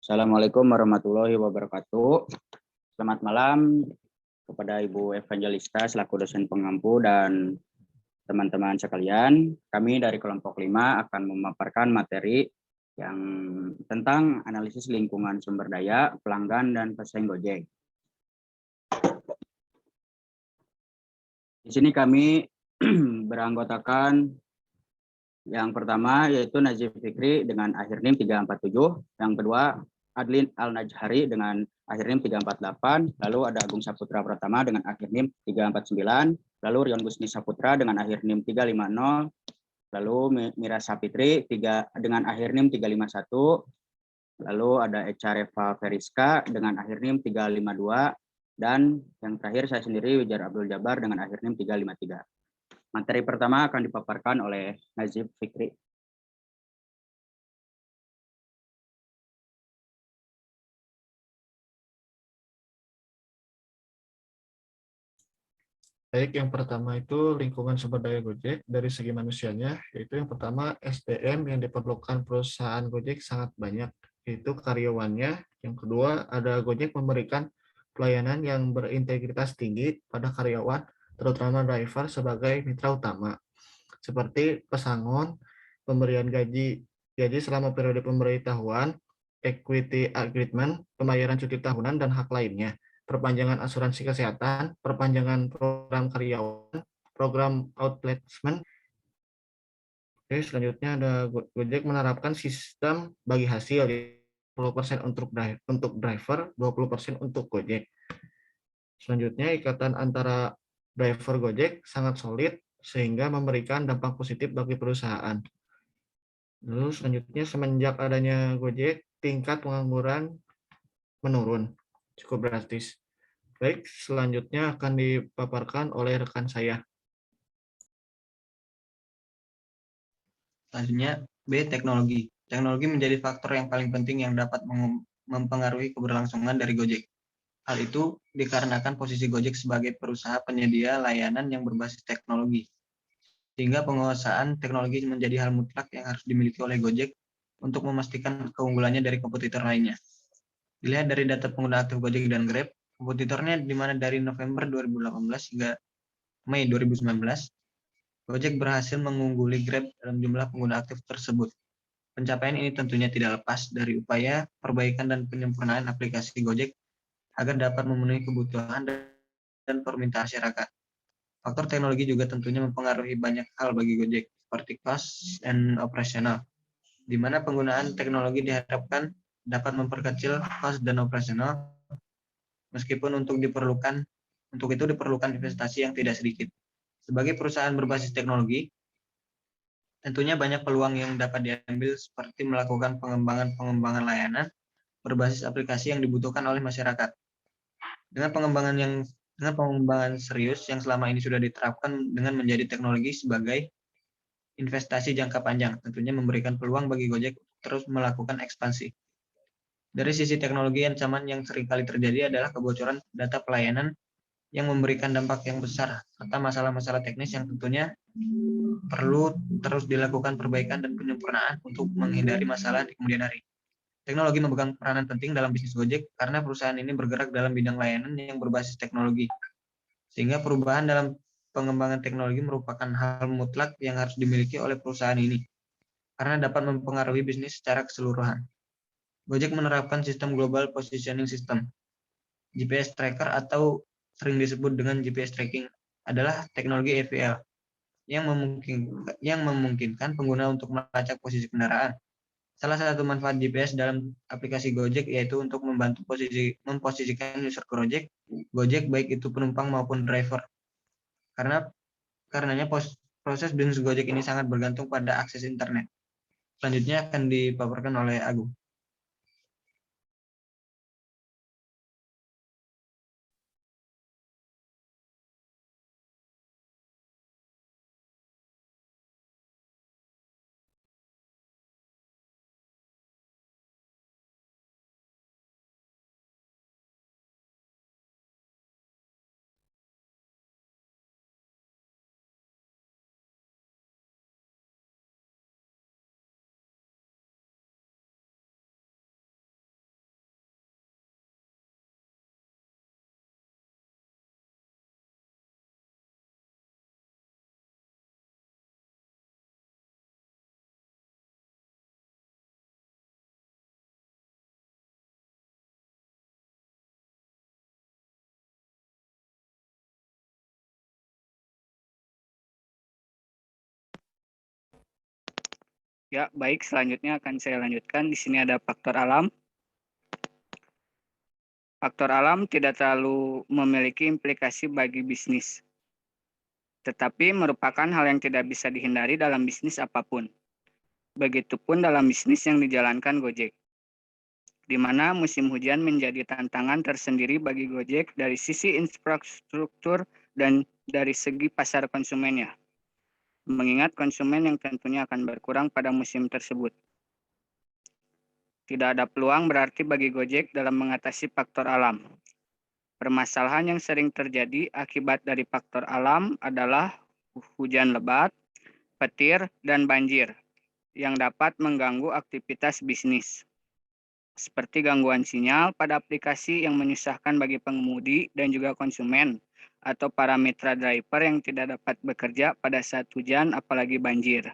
Assalamualaikum warahmatullahi wabarakatuh. Selamat malam kepada Ibu Evangelista selaku dosen pengampu dan teman-teman sekalian. Kami dari kelompok 5 akan memaparkan materi yang tentang analisis lingkungan sumber daya, pelanggan, dan pesaing Gojek. Di sini kami beranggotakan yang pertama yaitu Najib Fikri dengan akhir NIM 347, yang kedua Adlin Al-Najhari dengan akhir NIM 348, lalu ada Agung Saputra Pratama dengan akhir NIM 349, lalu Rion Gusni Saputra dengan akhir NIM 350, lalu Mira Sapitri dengan akhir NIM 351, lalu ada Echa Reva Feriska dengan akhir NIM 352, dan yang terakhir saya sendiri Wijar Abdul Jabar dengan akhir NIM 353. Materi pertama akan dipaparkan oleh Najib Fikri. Baik, yang pertama itu lingkungan sumber daya Gojek dari segi manusianya, yaitu yang pertama SDM yang diperlukan perusahaan Gojek sangat banyak, yaitu karyawannya. Yang kedua, ada Gojek memberikan pelayanan yang berintegritas tinggi pada karyawan, terutama driver sebagai mitra utama, seperti pesangon, pemberian gaji selama periode pemberitahuan, equity agreement, pembayaran cuti tahunan, dan hak lainnya, perpanjangan asuransi kesehatan, perpanjangan program karyawan, program outplacement. Oke, selanjutnya ada Gojek menerapkan sistem bagi hasil 10% untuk driver, 20% untuk Gojek. Selanjutnya, ikatan antara driver Gojek sangat solid sehingga memberikan dampak positif bagi perusahaan. Lalu selanjutnya, semenjak adanya Gojek, tingkat pengangguran menurun cukup drastis. Baik, selanjutnya akan dipaparkan oleh rekan saya. Selanjutnya, B. Teknologi. Teknologi menjadi faktor yang paling penting yang dapat mempengaruhi keberlangsungan dari Gojek. Hal itu dikarenakan posisi Gojek sebagai perusahaan penyedia layanan yang berbasis teknologi. Sehingga penguasaan teknologi menjadi hal mutlak yang harus dimiliki oleh Gojek untuk memastikan keunggulannya dari kompetitor lainnya. Dilihat dari data pengguna aktif Gojek dan Grab, kompetitornya di mana dari November 2018 hingga Mei 2019, Gojek berhasil mengungguli Grab dalam jumlah pengguna aktif tersebut. Pencapaian ini tentunya tidak lepas dari upaya perbaikan dan penyempurnaan aplikasi Gojek agar dapat memenuhi kebutuhan dan permintaan masyarakat. Faktor teknologi juga tentunya mempengaruhi banyak hal bagi Gojek, seperti cost and operational, di mana penggunaan teknologi diharapkan dapat memperkecil cost dan operasional, meskipun untuk itu diperlukan investasi yang tidak sedikit. Sebagai perusahaan berbasis teknologi, tentunya banyak peluang yang dapat diambil seperti melakukan pengembangan layanan berbasis aplikasi yang dibutuhkan oleh masyarakat. Dengan pengembangan serius yang selama ini sudah diterapkan dengan menjadi teknologi sebagai investasi jangka panjang, tentunya memberikan peluang bagi Gojek terus melakukan ekspansi. Dari sisi teknologi, ancaman yang seringkali terjadi adalah kebocoran data pelayanan yang memberikan dampak yang besar, serta masalah-masalah teknis yang tentunya perlu terus dilakukan perbaikan dan penyempurnaan untuk menghindari masalah di kemudian hari. Teknologi memegang peranan penting dalam bisnis Gojek karena perusahaan ini bergerak dalam bidang layanan yang berbasis teknologi. Sehingga perubahan dalam pengembangan teknologi merupakan hal mutlak yang harus dimiliki oleh perusahaan ini karena dapat mempengaruhi bisnis secara keseluruhan. Gojek menerapkan sistem Global Positioning System, GPS Tracker atau sering disebut dengan GPS Tracking, adalah teknologi EVL yang memungkinkan pengguna untuk melacak posisi kendaraan. Salah satu manfaat GPS dalam aplikasi Gojek yaitu untuk membantu memposisikan user Gojek baik itu penumpang maupun driver. Karenanya proses bisnis Gojek ini sangat bergantung pada akses internet. Selanjutnya akan dipaparkan oleh Agung. Ya, baik. Selanjutnya akan saya lanjutkan. Di sini ada faktor alam. Faktor alam tidak terlalu memiliki implikasi bagi bisnis, tetapi merupakan hal yang tidak bisa dihindari dalam bisnis apapun. Begitupun dalam bisnis yang dijalankan Gojek, di mana musim hujan menjadi tantangan tersendiri bagi Gojek dari sisi infrastruktur dan dari segi pasar konsumennya, mengingat konsumen yang tentunya akan berkurang pada musim tersebut. Tidak ada peluang berarti bagi Gojek dalam mengatasi faktor alam. Permasalahan yang sering terjadi akibat dari faktor alam adalah hujan lebat, petir, dan banjir yang dapat mengganggu aktivitas bisnis, seperti gangguan sinyal pada aplikasi yang menyusahkan bagi pengemudi dan juga konsumen, atau para mitra driver yang tidak dapat bekerja pada saat hujan apalagi banjir.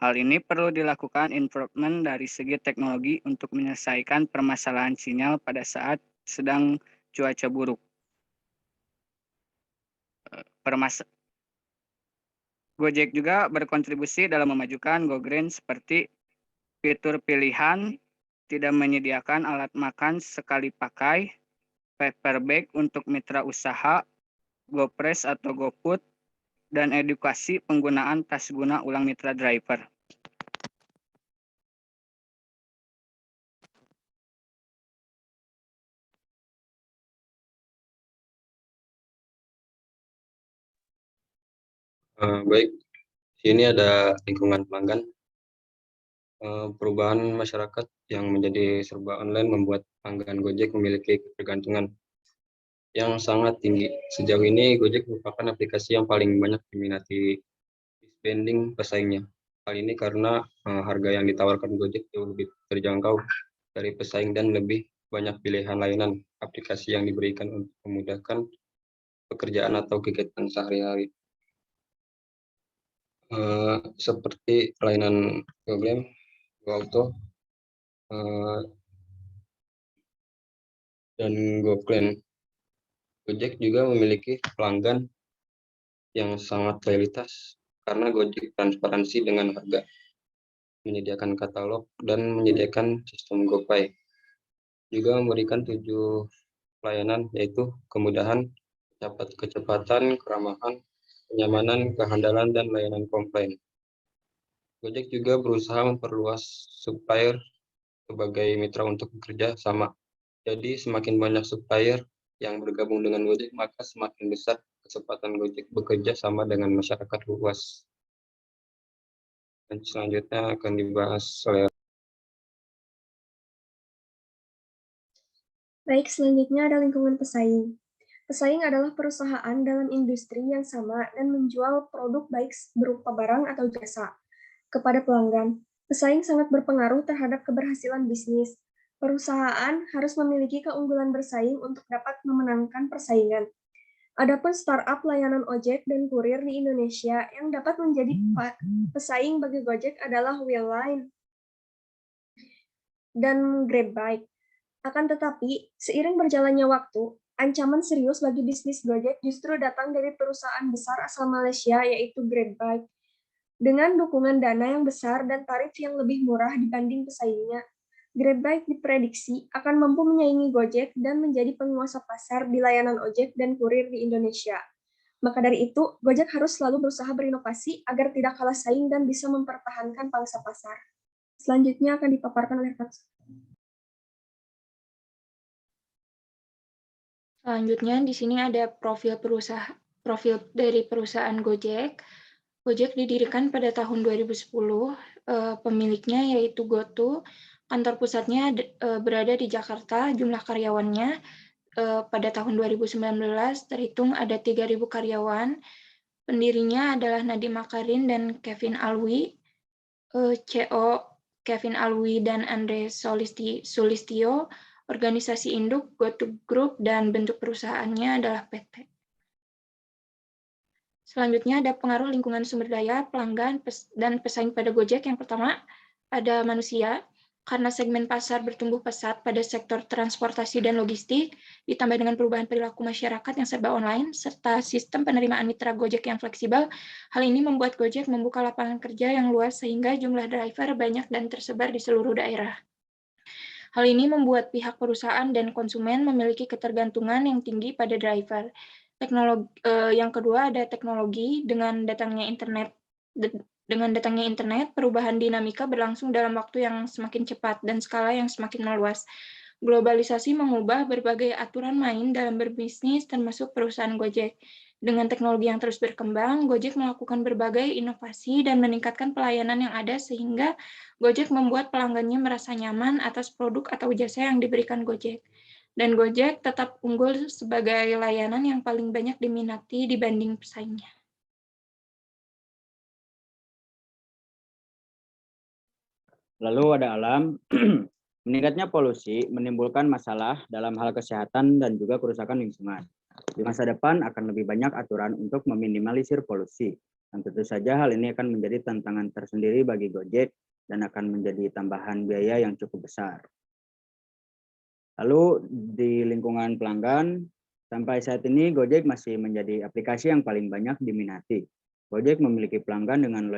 Hal ini perlu dilakukan improvement dari segi teknologi untuk menyelesaikan permasalahan sinyal pada saat sedang cuaca buruk. Gojek juga berkontribusi dalam memajukan Go Green seperti fitur pilihan, tidak menyediakan alat makan sekali pakai, paper bag untuk mitra usaha, GoPress atau GoFood, dan edukasi penggunaan tas guna ulang mitra driver. Baik, sini ada lingkungan pelanggan. Perubahan masyarakat yang menjadi serba online membuat pelanggan Gojek memiliki ketergantungan yang sangat tinggi. Sejauh ini Gojek merupakan aplikasi yang paling banyak diminati dibanding pesaingnya. Hal ini karena harga yang ditawarkan Gojek jauh lebih terjangkau dari pesaing dan lebih banyak pilihan layanan aplikasi yang diberikan untuk memudahkan pekerjaan atau kegiatan sehari-hari. Seperti layanan Google, GoAuto, dan GoPlan. Gojek juga memiliki pelanggan yang sangat loyalitas karena Gojek transparansi dengan harga, menyediakan katalog, dan menyediakan sistem GoPay. Juga memberikan 7 layanan, yaitu kemudahan, kecepatan, keramahan, kenyamanan, kehandalan, dan layanan komplain. Gojek juga berusaha memperluas supplier sebagai mitra untuk bekerja sama. Jadi semakin banyak supplier yang bergabung dengan Gojek, maka semakin besar kesempatan Gojek bekerja sama dengan masyarakat luas. Dan selanjutnya akan dibahas oleh. Baik, selanjutnya ada lingkungan pesaing. Pesaing adalah perusahaan dalam industri yang sama dan menjual produk baik berupa barang atau jasa kepada pelanggan. Pesaing sangat berpengaruh terhadap keberhasilan bisnis. Perusahaan harus memiliki keunggulan bersaing untuk dapat memenangkan persaingan. Adapun startup layanan ojek dan kurir di Indonesia yang dapat menjadi pesaing bagi Gojek adalah Wheelline dan GrabBike. Akan tetapi, seiring berjalannya waktu, ancaman serius bagi bisnis Gojek justru datang dari perusahaan besar asal Malaysia, yaitu GrabBike. Dengan dukungan dana yang besar dan tarif yang lebih murah dibanding pesaingnya, GrabBike diprediksi akan mampu menyaingi Gojek dan menjadi penguasa pasar di layanan ojek dan kurir di Indonesia. Maka dari itu, Gojek harus selalu berusaha berinovasi agar tidak kalah saing dan bisa mempertahankan pangsa pasar. Selanjutnya akan dipaparkan oleh Kak. Selanjutnya di sini ada profil dari perusahaan Gojek. Gojek didirikan pada tahun 2010. Pemiliknya yaitu GoTo. Kantor pusatnya berada di Jakarta. Jumlah karyawannya pada tahun 2019 terhitung ada 3.000 karyawan. Pendirinya adalah Nadiem Makarin dan Kevin Alwi. CEO Kevin Alwi dan Andre Sulistyo. Organisasi induk GoTo Group dan bentuk perusahaannya adalah PT. Selanjutnya ada pengaruh lingkungan sumber daya, pelanggan, dan pesaing pada Gojek. Yang pertama, ada manusia. karena segmen pasar bertumbuh pesat pada sektor transportasi dan logistik, ditambah dengan perubahan perilaku masyarakat yang serba online, serta sistem penerimaan mitra Gojek yang fleksibel, hal ini membuat Gojek membuka lapangan kerja yang luas sehingga jumlah driver banyak dan tersebar di seluruh daerah. Hal ini membuat pihak perusahaan dan konsumen memiliki ketergantungan yang tinggi pada driver. Yang kedua ada teknologi. Dengan datangnya internet, perubahan dinamika berlangsung dalam waktu yang semakin cepat dan skala yang semakin meluas. Globalisasi mengubah berbagai aturan main dalam berbisnis, termasuk perusahaan Gojek. Dengan teknologi yang terus berkembang, Gojek melakukan berbagai inovasi dan meningkatkan pelayanan yang ada sehingga Gojek membuat pelanggannya merasa nyaman atas produk atau jasa yang diberikan Gojek. Dan Gojek tetap unggul sebagai layanan yang paling banyak diminati dibanding pesaingnya. Lalu ada alam. Meningkatnya polusi menimbulkan masalah dalam hal kesehatan dan juga kerusakan lingkungan. Di masa depan akan lebih banyak aturan untuk meminimalisir polusi. Dan tentu saja hal ini akan menjadi tantangan tersendiri bagi Gojek dan akan menjadi tambahan biaya yang cukup besar. Lalu di lingkungan pelanggan, sampai saat ini Gojek masih menjadi aplikasi yang paling banyak diminati. Gojek memiliki pelanggan dengan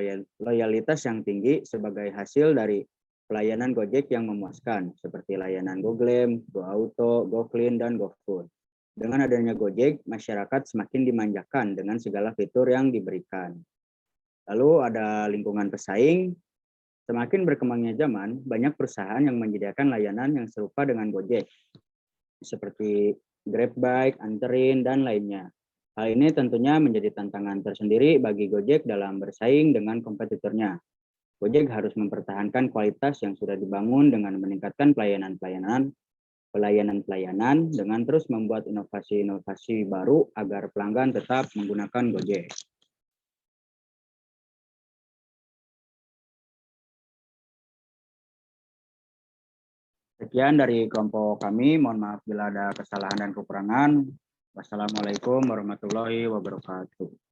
loyalitas yang tinggi sebagai hasil dari pelayanan Gojek yang memuaskan, seperti layanan GoGlam, GoAuto, GoClean, dan GoFood. Dengan adanya Gojek, masyarakat semakin dimanjakan dengan segala fitur yang diberikan. Lalu ada lingkungan pesaing. Semakin berkembangnya zaman, banyak perusahaan yang menyediakan layanan yang serupa dengan Gojek, seperti GrabBike, Anterin, dan lainnya. Hal ini tentunya menjadi tantangan tersendiri bagi Gojek dalam bersaing dengan kompetitornya. Gojek harus mempertahankan kualitas yang sudah dibangun dengan meningkatkan pelayanan dengan terus membuat inovasi-inovasi baru agar pelanggan tetap menggunakan Gojek. Sekian dari kelompok kami. Mohon maaf bila ada kesalahan dan kekurangan. Wassalamualaikum warahmatullahi wabarakatuh.